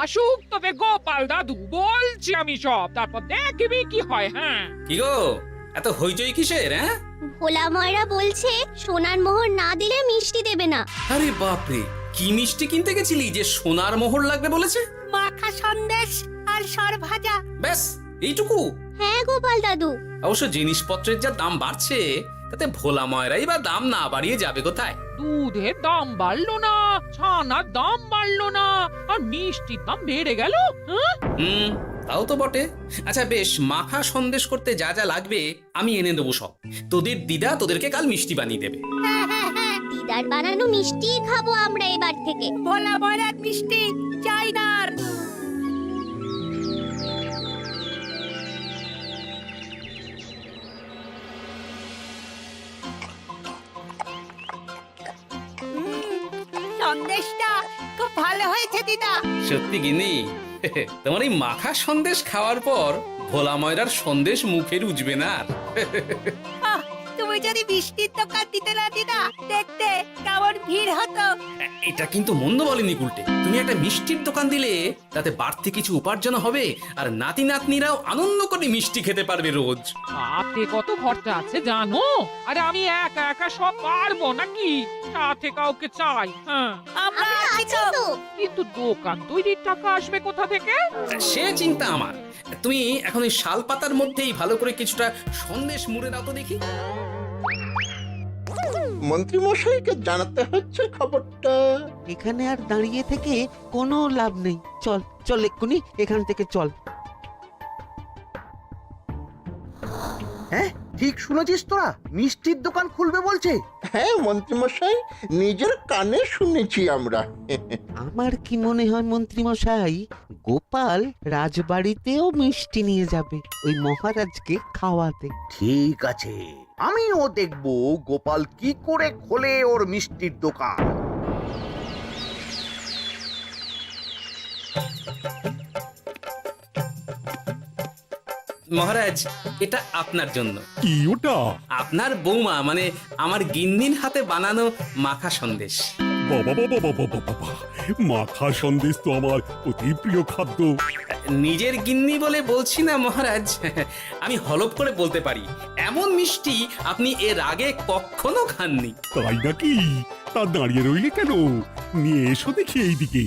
আসুক তবে গোপাল দাদু, বলছি আমি সব, তারপর দেখবি কি হয়। হ্যাঁ কি গো, এত হইচই কিসের? হ্যাঁ, ভোলা ময়রা বলছে সোনার মোহর না দিলে মিষ্টি দেবে না। আরে বাপরে, কি মিষ্টি কিনতে গেছিলি যে সোনার মোহর লাগবে বলেছে? মাখা সন্দেশ আর সর ভাজা। ব্যাস এইটুকু? হ্যাঁ গোপাল দাদু। অবশ্য জিনিসপত্রের যা দাম বাড়ছে, তাতে ভোলা ময়রাই বা দাম না বাড়িয়ে যাবে কোথায়? দুধের দাম বাড়লো না, ছানার দাম বাড়লো না, আর মিষ্টির দাম বেড়ে গেল। হ্যাঁ তাও তো বটে। আচ্ছা বেশ, মাখা সন্দেশ করতে যা যা লাগবে আমি এনে দেবো সব। তোদের দিদা তোদেরকে কাল মিষ্টি বানিয়ে দেবে। দিদার বানানো মিষ্টি খাবো আমরা এবার থেকে। ভোলা ময়রার মিষ্টি চাই না আর। সন্দেশটা খুব ভালো হয়েছে দিদা। সত্যি গিনি, তোমার এই মাখা সন্দেশ খাওয়ার পর ভোলা ময়রার সন্দেশ মুখে রুজবে না আর। আহ, তুমি যদি মিষ্টির দোকান দিতে না দিদা, দেখতে কেমন ভিড় হতো। এটা কিন্তু মন্দ বলেনি গুলটে। তুমি একটা মিষ্টির দোকান দিলে তাতে বাড়তি কিছু উপার্জন হবে, আর নাতি নাতনিরাও আনন্দ করে মিষ্টি খেতে পারবে রোজ। হাতে কত খরচা আছে জানো? আরে আমি একা একা সব পারবো নাকি? সাথে কাউকে চাই। হ্যাঁ আমরা আমরা আছি আছি তো। তো। কিন্তু দোকান তৈরির টাকা আসবে কোথা থেকে? সে চিন্তা আমার। তুমি এখন এই শাল পাতার মধ্যেই ভালো করে কিছুটা সন্দেশ মুড়ে দাও তো দেখি। মন্ত্রী মশাইকে জানাতে হচ্ছে খবরটা। এখানে আর দাঁড়িয়ে থেকে কোনো লাভ নেই। চল চল, এক্ষুনি এখান থেকে চল। হ্যাঁ, ঠিক শুনেছিস তোরা, মিষ্টির দোকান খুলবে বলছে। হ্যাঁ মন্ত্রী মশাই, নিজের কানে শুনেছি আমরা। আমার কি মনে হয় মন্ত্রী মশাই, গোপাল রাজবাড়িতেও মিষ্টি নিয়ে যাবে ওই মহারাজকে খাওয়াতে। ঠিক আছে, আমিও দেখবো গোপাল কি করে খোলে ওর মিষ্টির দোকান। মহারাজ, এটা আপনার জন্য। কি ওটা? আপনার বৌমা মানে আমার গিন্নির হাতে বানানো মাখা সন্দেশ। বাবা বাবা বাবা বাবা, মাখা সন্দেশ তো আমার অতি প্রিয় খাদ্য। নিজের গিন্নি বলে বলছি না মহারাজ, আমি হলপ করে বলতে পারি এমন মিষ্টি আপনি এর আগে কখনো খাননি। তাই নাকি? তা দাঁড়িয়ে রইলে কেন? নিয়ে এসো দেখি এইদিকে।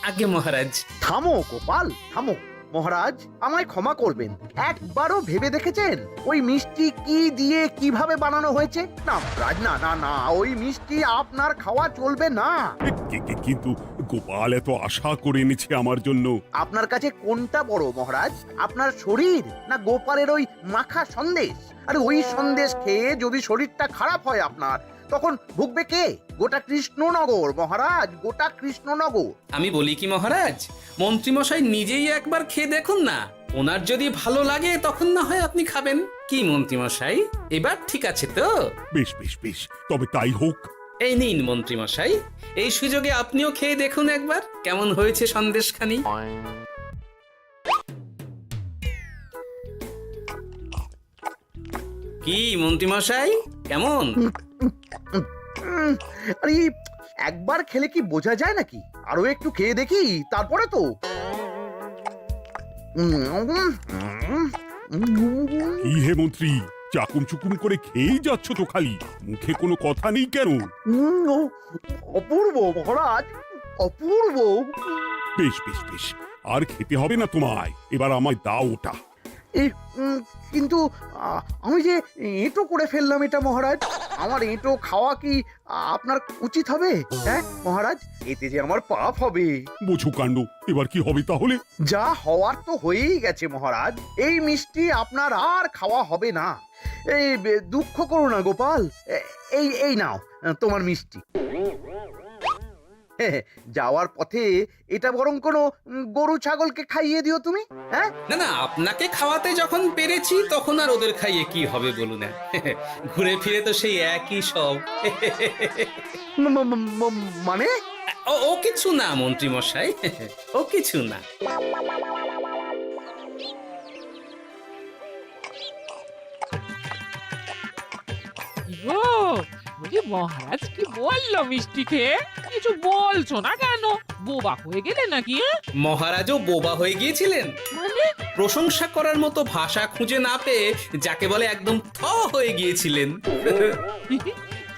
আগে মহারাজ। থামো গোপাল, থামো। মহারাজ, আমায় ক্ষমা করবেন, একবারও ভেবে দেখেছেন ওই মিষ্টি কি দিয়ে কিভাবে বানানো হয়েছে? না মহারাজ, না না না, ওই মিষ্টি আপনার খাওয়া চলবে না। কিন্তু গোপাল এত আশা করে এনেছে আমার জন্য। আপনার কাছে কোনটা বড় মহারাজ, আপনার শরীর না গোপালের ওই মাখা সন্দেশ? আর ওই সন্দেশ খেয়ে যদি শরীরটা খারাপ হয় আপনার, তখন ভুগবে কে? গোটা কৃষ্ণনগর মহারাজ, গোটা কৃষ্ণনগর। আমি বলি কি মহারাজ, মন্ত্রীমশাই নিজেই একবার খেয়ে দেখুন না, ওনার যদি ভালো লাগে তখন না হয় আপনি খাবেন। কি মন্ত্রীমশাই, এবার ঠিক আছে তো? বেশ বেশ বেশ, তবে তাই হোক। এই নিন মন্ত্রীমশাই, এই সুযোগে আপনিও খেয়ে দেখুন একবার কেমন হয়েছে সন্দেশখানি। কি মন্ত্রীমশাই, কেমন? আরে একবার খেলে কি বোঝা যায় নাকি? আরো একটু খেয়ে দেখি তারপরে তো। কি হে মন্ত্রী, চাকুম চুকুম করে খেয়েই যাচ্ছ তো খালি, মুখে কোনো কথা নেই কেন? অপূর্ব মহারাজ, অপূর্ব। বেশ বেশ বেশ, আর খেতে হবে না তোমায়, এবার আমায় দাও ওটা। কিন্তু আমি যে এঁটো করে ফেললাম এটা মহারাজ, আমার এঁটো খাওয়া কি আপনার উচিত হবে? হ্যাঁ মহারাজ, এতে যে আমার পাপ হবে। বোঝো কাণ্ড, এবার কি হবে তাহলে? যা হওয়ার তো হয়েই গেছে মহারাজ, এই মিষ্টি আপনার আর খাওয়া হবে না। এই দুঃখ করো না গোপাল, এই এই নাও তোমার মিষ্টি। যাওয়ার পথে এটা বরং কোনো গরু ছাগলকে খাইয়ে দিও তুমি। হ্যাঁ না না, আপনাকে খাওয়াতে যখন পেরেছি তখন আর ওদের খাইয়ে কি হবে বলুন না। ঘুরে ফিরে তো সেই একই সব। মানে ও কিছু না মন্ত্রী মশাই, ও কিছু না। মহারাজ কি বললো মিষ্টি খেয়ে? কিছু বলছো না কেন? বোবা হয়ে গেলে নাকি? মহারাজও বোবা হয়ে গিয়েছিলেন? মানে প্রশংসা করার মতো ভাষা খুঁজে না পেয়ে যাকে বলে একদম থ হয়ে গিয়েছিলেন।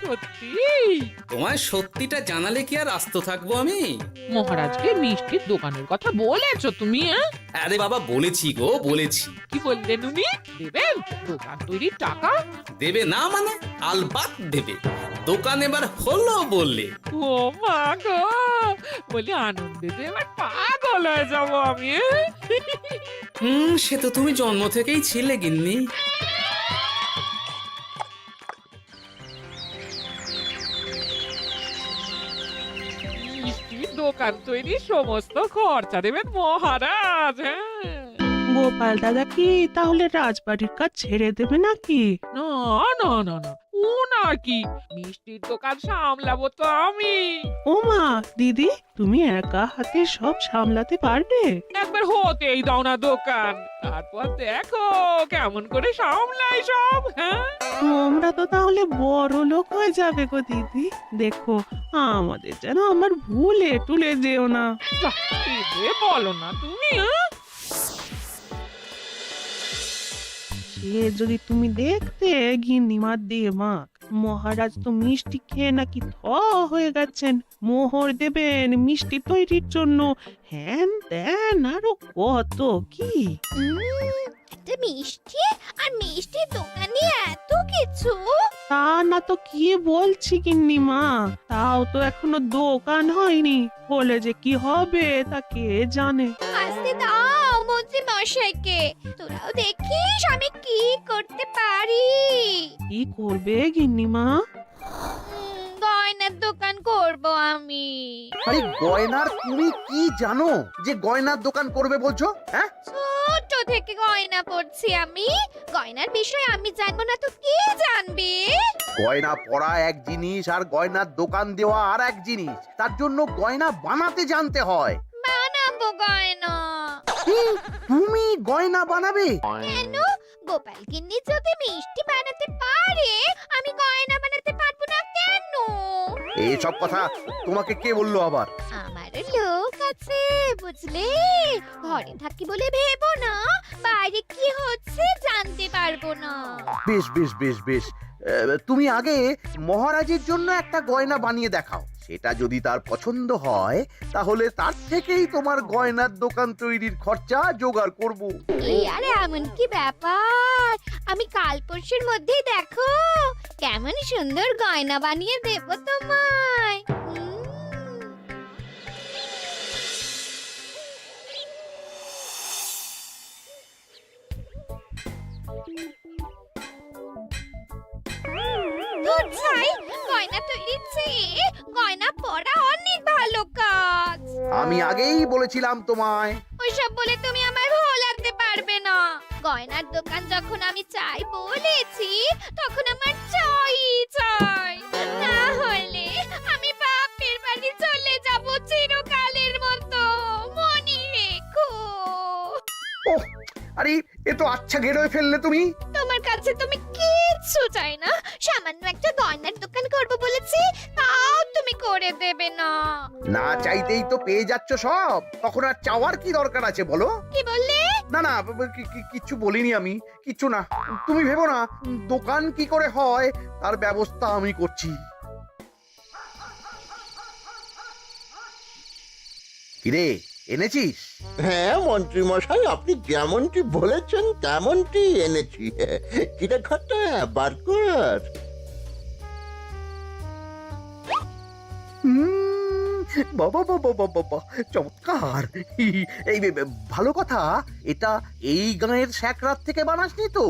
সত্যি? তোমায় সত্যিটা জানালে কি আর আস্ত থাকবো আমি? মহারাজকে মিষ্টির দোকানের কথা বলেছো তুমি? আরে বাবা, বলেছি গো, বলেছি। কি বললেন উনি? দেবেন দোকান তৈরির টাকা? দেবে না মানে? আলবাত দেবে। দোকান এবার হলো বললে। ও মা গো, বলি আনন্দে যে এবার পাগল হয়ে যাবো আমি। সে তো তুমি জন্ম থেকেই ছিলে গিন্নি। মিষ্টির দোকান তৈরির সমস্ত খরচা দেবেন মহারাজ। হ্যাঁ, গোপাল দাদা কি তাহলে রাজবাড়ির কাজ ছেড়ে দেবে নাকি? না না না না, ও নাকি, মিষ্টির দোকান সামলাবো তো আমি। ওমা দিদি, তুমি একা হাতে সব সামলাতে পারবে? একবার হতেই দাও না দোকান, তারপর দেখো কেমন করে সামলাই সব। হ্যাঁ, তোমরা তো তাহলে বড় লোক হয়ে যাবে গো দিদি। দেখো আমাদের যেন আমার ভুলে টুলে যেও না। যা, এ বলো না তুমি। হ্যাঁ? সে যদি তুমি দেখতে গিন্নিমার দিয়ে মাক, মহারাজ তো মিষ্টি খেয়ে নাকি থ হয়ে গেছেন। মোহর দেবেন মিষ্টি তৈরির জন্য, হ্যান ত্যান আরো কত কি। একটা মিষ্টি আর মিষ্টির দোকানে এত কিছু। তা না তো কি বলছি গিন্নিমা, তাও তো এখনো দোকান হয়নি, বলে যে কি হবে তা কে জানে। আসতে দাও মন্ত্রী মশাইকে, তোরাও দেখিস আমি কি করতে পারি। কি করবে গিন্নিমা? গয়নার দোকান করব আমি। আরে গয়নার তুমি কি জানো যে গয়নার দোকান করবে বলছো? হ্যাঁ, ছোট থেকে গয়না পড়ছি আমি, গয়নার বিষয়ে আমি জানবো না তো কে জানবে? গয়না পরা এক জিনিস আর গয়নার দোকান দেওয়া আর এক জিনিস। তার জন্য গয়না বানাতে জানতে হয়। বানাবো গয়না। তুমি গয়না বানাবে? কেন? গোপাল গিন্নি যদি মিষ্টি বানাতে পারে, আমি গয়না বানাতে পারবো না কেন? এইসব কথা তোমাকে কে বললো আবার? আমার লোক আছে বুঝলে, ঘরে থাকি বলে ভেবো না, বাইরে কি হচ্ছে জানতে পারবো না। বেশ বেশ বেশ বেশ, তুমি আগে মহারাজের জন্য একটা গয়না বানিয়ে দেখাও। সেটা যদি তার পছন্দ হয় তাহলে তার থেকেই তোমার গয়নার দোকান তৈরির খরচা জোগাড় করব। এই আরে এমন কি ব্যাপার, আমি কাল পরশুর মধ্যেই দেখো কেমন সুন্দর গয়না বানিয়ে দেব তোমায়। দুধ ছাই, গয়না তৈরির চেয়ে গয়না পরা অনেক ভালো কাজ। আমি আগেই বলেছিলাম তোমায়। ওইসব বলে তুমি আমায় ভোলাতে পারবে না। গয়নার দোকান যখন আমি চাই বলেছি, তখন আমার চাই চাই, না হলে আমি বাপের বাড়ি চলে যাব চিরকালের মতো, মনে রেখো। ওহ, আরে এ তো আচ্ছা গেরোয় ফেললে তুমি। তোমার কাছে তুমি কিচ্ছু চাই না, সামান্য একটা গয়নার দোকান করব বলেছি, তাও তুমি করে দেবে না। না চাইতেই তো পেয়ে যাচ্ছ সব, তখন আর চাওয়ার কি দরকার আছে বলো? কি বললে? না না, কিচ্ছু বলিনি আমি, কিচ্ছু না। তুমি ভেবো না, দোকান কি করে হয় তার ব্যবস্থা আমি করছি। কিরে, এনেছিস? হ্যাঁ মন্ত্রী মশাই, আপনি যেমনটি বলেছেন তেমনটি এনেছি। কিরে ঘটা, বার কর। বাবা বাবা বাবা বাবা, চমৎকার। এই ভালো কথা, এটা এই গাঁয়ের স্যাকরাত থেকে বানাসনি তো?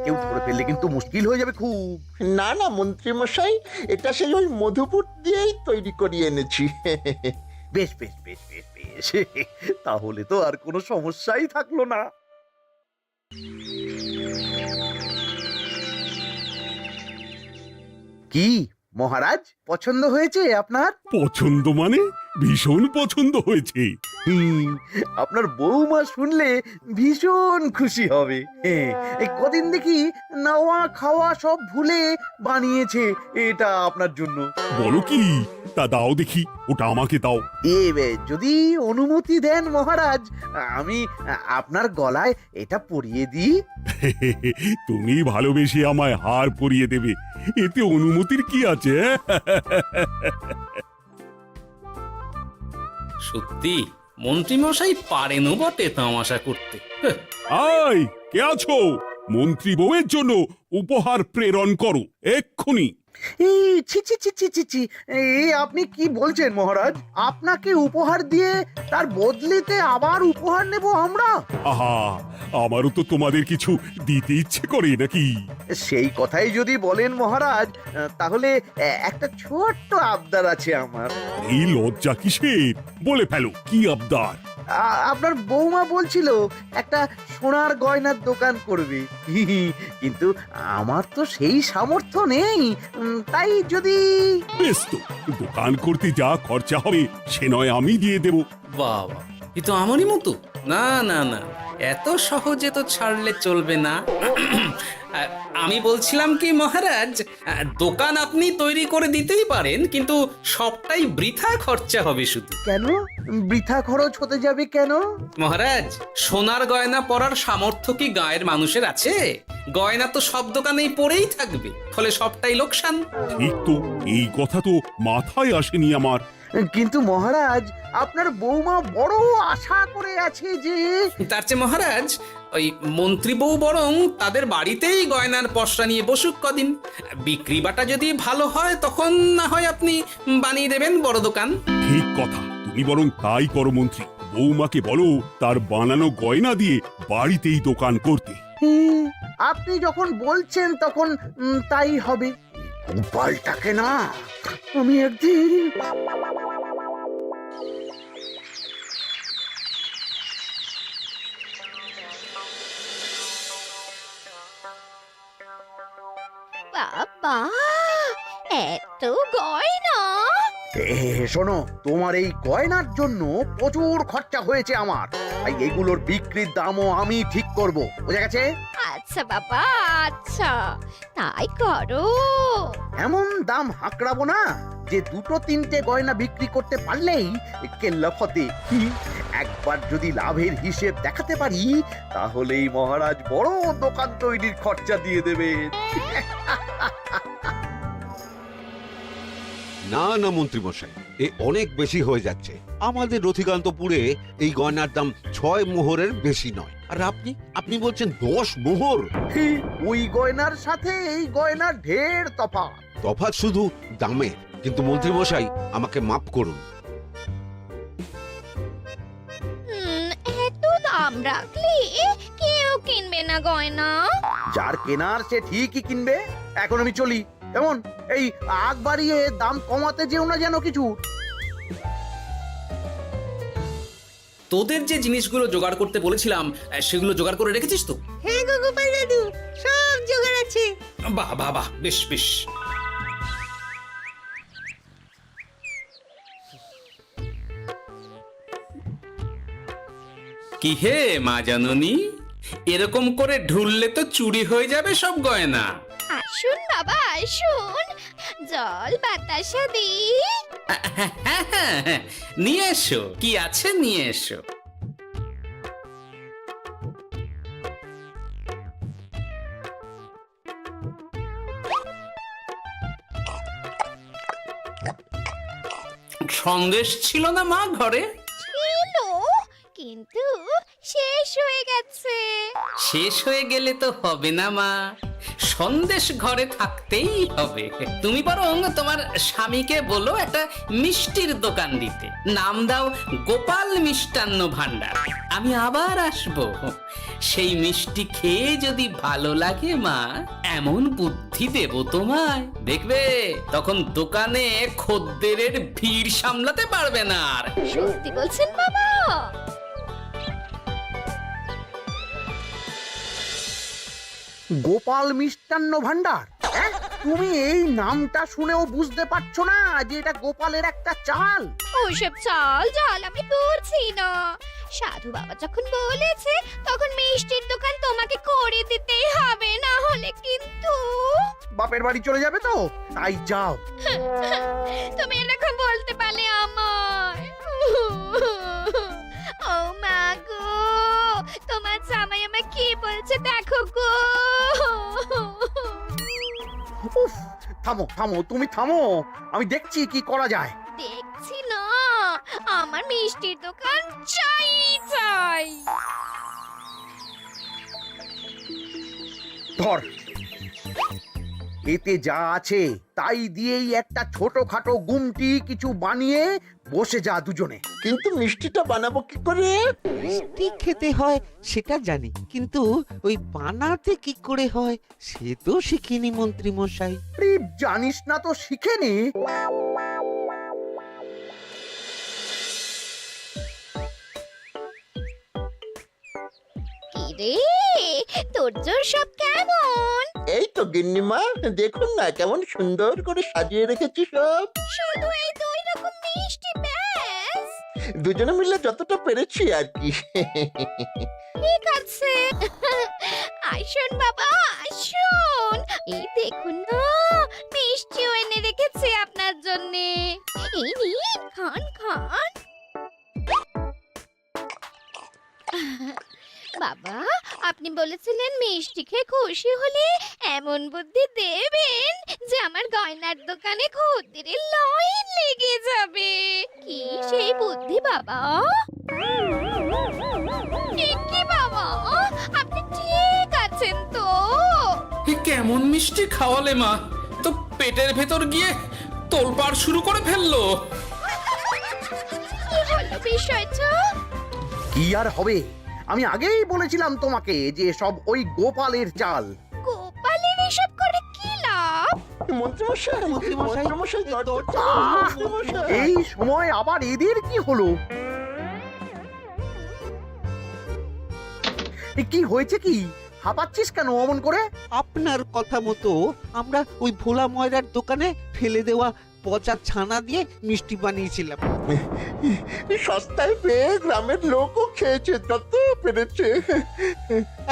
কেউ ধরে ফেললে কিন্তু মুশকিল হয়ে যাবে খুব। না না মন্ত্রী মশাই, এটা সেই ওই মধুপুর দিয়েই তৈরি করিয়ে এনেছি। বেশ বেশ বেশ বেশ বেশ, তাহলে তো আর কোনো সমস্যাই থাকলো না। কি মহারাজ, পছন্দ হয়েছে আপনার? পছন্দ মানে ভীষণ পছন্দ হয়েছে। আপনার বৌমা শুনলে ভীষণ খুশি হবে। এই কদিন দেখি নাওয়া খাওয়া সব ভুলে বানিয়েছে এটা আপনার জন্য। বলো কি, তা দাও দেখি, ওটা আমাকে দাও। যদি অনুমতি দেন মহারাজ, আমি আপনার গলায় এটা পরিয়ে দিই। তুমি ভালোবেসে আমায় হার পরিয়ে দেবে, এতে অনুমতির কি আছে? সত্যি মন্ত্রীমশাই পারেনও বটে তামাশা করতে। হ্যাঁ, আয়, কে আছো? মন্ত্রী বউয়ের জন্য উপহার প্রেরণ করো এক্ষুনি। এই ছি ছি ছি ছি ছি ছি, এই আপনি কি বলছেন মহারাজ? আপনাকে উপহার দিয়ে তার বদলেতে আবার উপহার নেব আমরা? আহা, আমারও তো তোমাদের কিছু দিতে ইচ্ছে করে নাকি? সেই কথাই যদি বলেন মহারাজ, তাহলে একটা ছোট্ট আবদার আছে আমার। এই লজ্জা কিসের? বলে ফেলো, কি আবদার? আপনার বৌমা বলছিল একটা সোনার গয়নার দোকান করবে, কিন্তু আমার তো সেই সামর্থ্য নেই। তাই যদি বেশ তো, দোকান করতে যা খরচা হবে সে নয় আমি দিয়ে দেব। বাবা, এ তো আমারই মতো। না না না, এত সহজে তো ছাড়লে চলবে না। আমি বলছিলাম কি মহারাজ, দোকান আপনি তৈরি করে দিতেই পারেন, কিন্তু সবটাই বৃথা খরচা হবে শুধু। কেন বৃথা খরচ হতে যাবে কেন? মহারাজ, সোনার গয়না পরার সামর্থ্য কি গায়ের মানুষের আছে? গয়না তো সব দোকানেই পড়েই থাকবে, ফলে সবটাই লোকসান। ঠিক তো, এই কথা তো মাথায় আসেনি আমার। কিন্তু মহারাজ, আপনার বৌমা বড় আশা করে আছে যে তার চেয়ে মহারাজ, ওই মন্ত্রী বউ বরং তাদের বাড়িতেই গয়নার পসরা নিয়ে বসুক কদিন। বিক্রি বাটা যদি ভালো হয় তখন না হয় আপনি বানিয়ে দেবেন বড় দোকান। ঠিক কথা, তুমি বরং তাই করো মন্ত্রী। বৌমাকে বলো তার বানানো গয়না দিয়ে বাড়িতেই দোকান করতে। আপনি যখন বলছেন তখন তাই হবে। গোপালটাকে না আমি একদিন বাবা, এত গয়না! শোনো, তোমার এই গয়নার জন্য প্রচুর খরচা হয়েছে আমার, তাই এগুলোর বিক্রির দামও আমি ঠিক করব, বুঝা গেছে? আচ্ছা বাবা, আচ্ছা, তাই করো। এমন দাম হাঁকড়াবো না যে দুটো তিনটে গয়না বিক্রি করতে পারলেই কেল্লা ফতে। একবার যদি লাভের হিসেব দেখাতে পারি, তাহলেই মহারাজ বড় দোকান তৈরির খরচা দিয়ে দেবেন। না না মন্ত্রী মশাই, এ অনেক বেশি হয়ে যাচ্ছে। আমাদের রথিকান্তপুরে এই গয়নার দাম 6 মোহরের বেশি নয়, আর আপনি আপনি বলছেন 10 মোহর। ওই গয়নার সাথে এই গয়নার ঢের তফাৎ। তফাৎ শুধু দামে। কিন্তু মন্ত্রী মশাই, আমাকে মাফ করুন। এত দাম রাখলে কেউ কিনবে না গয়না। যার কেনার সে ঠিকই কিনবে। এখন আমি চলি। কেমন? এই আগ বাড়িয়ে দাম কমাতে যেও না যেন কিছু। তোদের যে জিনিসগুলো জোগাড় করতে বলেছিলাম সেগুলো জোগাড় করে রেখেছিস তো? হ্যাঁ গো গোপাল দাদু, সব জোগাড় আছে। বাহ বাহ বাহ, বেশ বেশ। কি হে মা জাননী, এরকম করে ঢুললে তো চুরি হয়ে যাবে সব গয়না। আসুন বাবা, আসুন, জল বাতাসা দিই। নিয়ে এসো, কি আছে নিয়ে এসো। সন্দেশ ছিল না মা ঘরে? ছিল, কিন্তু শেষ হয়ে গেছে। শেষ হয়ে গেলে তো হবে না মা, সন্দেশ ঘরে থাকতেই হবে। তুমি বরং তোমার স্বামীকে বলো একটা মিষ্টির দোকান দিতে, নাম দাও গোপাল মিষ্টান্ন ভান্ডার। আমি আবার আসবো, সেই মিষ্টি খেয়ে যদি ভালো লাগে মা, এমন বুদ্ধি দেব তোমায়, দেখবে তখন দোকানে খদ্দেরের ভিড় সামলাতে পারবে না আর। সত্যি বলছেন বাবা? গোপাল মিষ্টান্ন ভান্ডার? তুমি এই নামটা শুনেও বুঝতে পারছো না যে এটা গোপালের একটা চাল? ওইসব চাল জাল আমি বুঝছি না। সাধু বাবা যখন বলেছে তখন মিষ্টির দোকান তোমাকে করে দিতেই হবে, না হলে কিন্তু বাপের বাড়ি চলে যাবে তো, তাই যাও। তুমি এরকম বলতে পারলে আমার। ও মা গো, তোমার জামাই আমায় কি বলছে দেখো গো। উফ, থামো থামো, তুমি থামো, আমি দেখছি কি করা যায়। দেখছি না, আমার মিষ্টির দোকান চাই চাই। ধর, এতে যা আছে তাই দিয়েই একটা ছোটখাটো গুমটি কিছু বানিয়ে বসে যা দুজনে। কিন্তু মিষ্টিটা বানাবো কি করে? মিষ্টি খেতে হয় সেটা জানি, কিন্তু ওই বানাতে কি করে হয় সে তো শিখিনি মন্ত্রী মশাই। আরে, জানিস না তো শিখে নে। কি রে, তোর জোর সব কেমন? এই তো গিন্নিমা, দেখুন না কেমন সুন্দর করে সাজিয়ে রেখেছি সব। শুধু এই দুই রকম মিষ্টি ব্যাস? দুজনে মিলে যতটা পেরেছি আর কি। ঠিক আছে, আসুন বাবা আসুন, এই দেখুন না মিষ্টিও এনে রেখেছি আপনার জন্যে। এই নিন, খান খান। বাবা, আপনি বলেছিলেন মিষ্টি খেয়ে খুশি হলে এমন বুদ্ধি দেবেন যে আমার গয়নার দোকানে খদ্দেরের লাইন লেগে যাবে। কি সেই বুদ্ধি বাবা? ঠিক কি বাবা, আপনি ঠিক আছেন তো? এ কেমন মিষ্টি খাওয়ালে মা, তো পেটের ভেতর গিয়ে তোলপাড় শুরু করে ফেললো। কি হলো বিষয়টা? কি আর হবে, আমি আগেই বলেছিলাম তোমাকে যে সব ওই গোপালের চাল। গোপালের এসব করে কি লাভ? মন্ত্রীমশাই, মন্ত্রীমশাই, মন্ত্রীমশাই, দরজা আহ! মন্ত্রীমশাই। এই সময় আবার এদের কি হলো? এ কি হয়েছে কি? হাঁপাচ্ছিস কেন অমন করে? আপনার কথা মতো আমরা ওই ভোলা ময়রার দোকানে ফেলে দেওয়া পচা ছানা দিয়ে মিষ্টি বানিয়েছিলাম। সস্তায় পেয়ে গ্রামের লোকও খেয়েছে যত পেরেছে।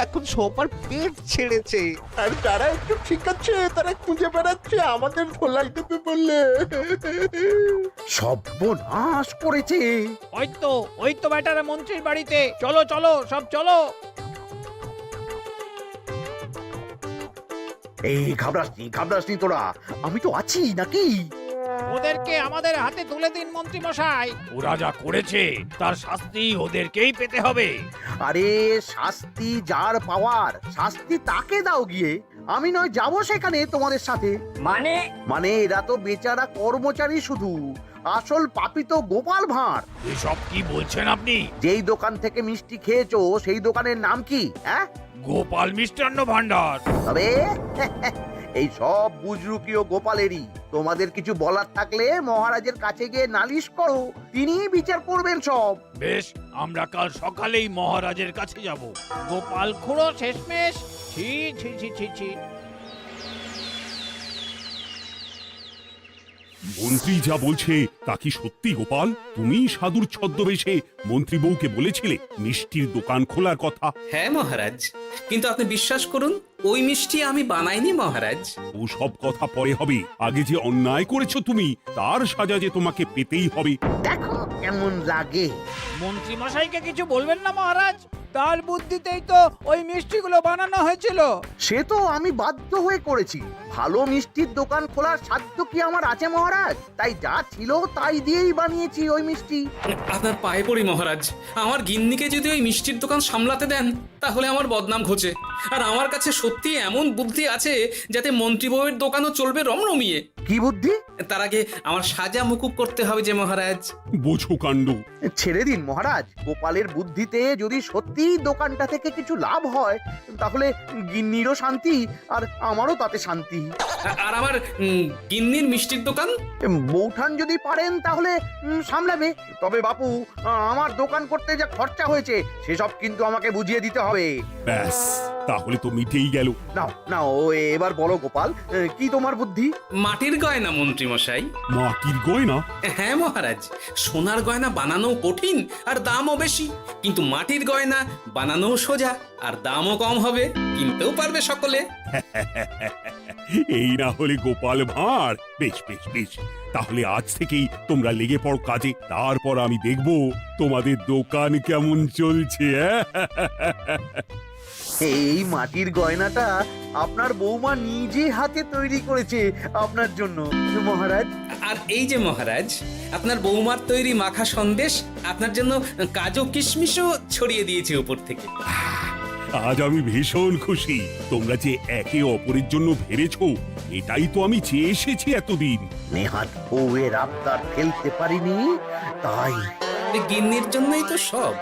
এখন সবার পেট ছেড়েছে। আর যারা একটু ঠিক আছে তারা খুঁজে বেড়াচ্ছে আমাদের ধোলাই দেবে বললে। সর্বনাশ করেছে। ওই তো বেটারা মন্ত্রীর বাড়িতে, চলো চলো সব চলো। এই ঘাবড়াসনি তোরা, আমি তো আছি নাকি? ওদেরকে আমাদের হাতে তুলে দিন মন্ত্রী মশাই। ওরা যা করেছে তার শাস্তি ওদেরকেই পেতে হবে। আরে, শাস্তি যার পাওয়ার শাস্তি তাকে দাও গিয়ে, আমি নয় যাবো সেখানে তোমাদের সাথে। মানে এরা তো বেচারা কর্মচারী শুধু, আসল পাপী তো গোপাল ভাঁড়। এসব কি বলছেন আপনি? যেই দোকান থেকে মিষ্টি খেয়েছো সেই দোকানের নাম কি? হ্যাঁ, গোপাল মিষ্টান্ন ভান্ডার। তবে এই সব বুজরুকিও গোপালেরই। তোমাদের কিছু বলার থাকলে মহারাজের কাছে গিয়ে নালিশ করো, তিনি বিচার করবেন সব। বেশ, আমরা কাল সকালেই মহারাজের কাছে যাব। গোপাল খুঁড়ো শেষমেশ। ছি ছি ছি ছি ছি। মন্ত্রী যা বলছে তা কি সত্যি গোপাল? তুমি সাধুর ছদ্মবেশে মন্ত্রী বউকে বলেছিলে মিষ্টির দোকান খোলার কথা? হ্যাঁ মহারাজ, কিন্তু আপনি বিশ্বাস করুন ওই মিষ্টি আমি বানাইনি মহারাজ। ও সব কথা পরে হবে, আগে যে অন্যায় করেছো তুমি তার সাজা যে তোমাকে পেতেই হবে। দেখো কেমন লাগে। মন্ত্রী মশাইকে কিছু বলবেন না মহারাজ, তার বুদ্ধিতেই তো ওই মিষ্টিগুলো বানানো হয়েছিল। সে তো আমি বাধ্য হয়ে করেছি। ভালো মিষ্টির দোকান খোলার সাধ্য কি আমার আছে মহারাজ? তাই যা ছিল তাই দিয়েই বানিয়েছি ওই মিষ্টি। আপনার পায়ে পড়ি মহারাজ, আমার গিন্নিকে যদি ওই মিষ্টির দোকান সামলাতে দেন তাহলে আমার বদনাম ঘোচে। আর আমার কাছে সত্যি এমন বুদ্ধি আছে যাতে মন্ত্রী বউয়ের দোকানও চলবে রমরমিয়ে। কি বুদ্ধি? তার আগে আমার সাজা মুকুব করতে হবে যে মহারাজ। বোঝো কাণ্ড। ছেড়ে দিন মহারাজ, গোপালের বুদ্ধিতে যদি সত্যি দোকানটা থেকে কিছু লাভ হয় তাহলে গিন্নিরও শান্তি আর আমারও তাতে শান্তি। আর আমার গিন্নির মিষ্টির দোকান বৌঠান যদি পারেন তাহলে সামলাবে। তবে বাপু, আমার দোকান করতে যা খরচা হয়েছে সেসব কিন্তু আমাকে বুঝিয়ে দিতে হবে। ব্যাস তাহলে তো মিটেই গেল। নাও নাও এবার বলো গোপাল, কি তোমার বুদ্ধি? মাটির গয়না মন্ত্রী মশাই। মাটির গয়না? হ্যাঁ মহারাজ, সোনার গয়না বানানো কঠিন আর দামও বেশি, কিন্তু মাটির গয়না বানানো সোজা আর দামও কম হবে, কিনতেও পারবে সকলে। এই না হলে গোপাল ভাঁড়। বেশ বেশ বেশ, তাহলে আজ থেকেই তোমরা লেগে পড়ো কাজে, তারপর আমি দেখব তোমাদের দোকান কেমন চলছে। এই মাটির গয়নাটা আপনার বৌমা নিজে হাতে তৈরি করেছে আপনার জন্য মহারাজ। আর এই যে মহারাজ, আপনার বৌমার তৈরি মাখা সন্দেশ আপনার জন্য কাজু কিশমিশও ছড়িয়ে দিয়েছে উপর থেকে। আজ আমি ভীষণ খুশি। তোমরা যে একে অপরের জন্য ভেবেছো, এটাই তো আমি চেয়ে এসেছি এতদিন। নেহাত বউয়ের আবদার ফেলতে পারিনি, তাই গিন্নির জন্যই তো সব।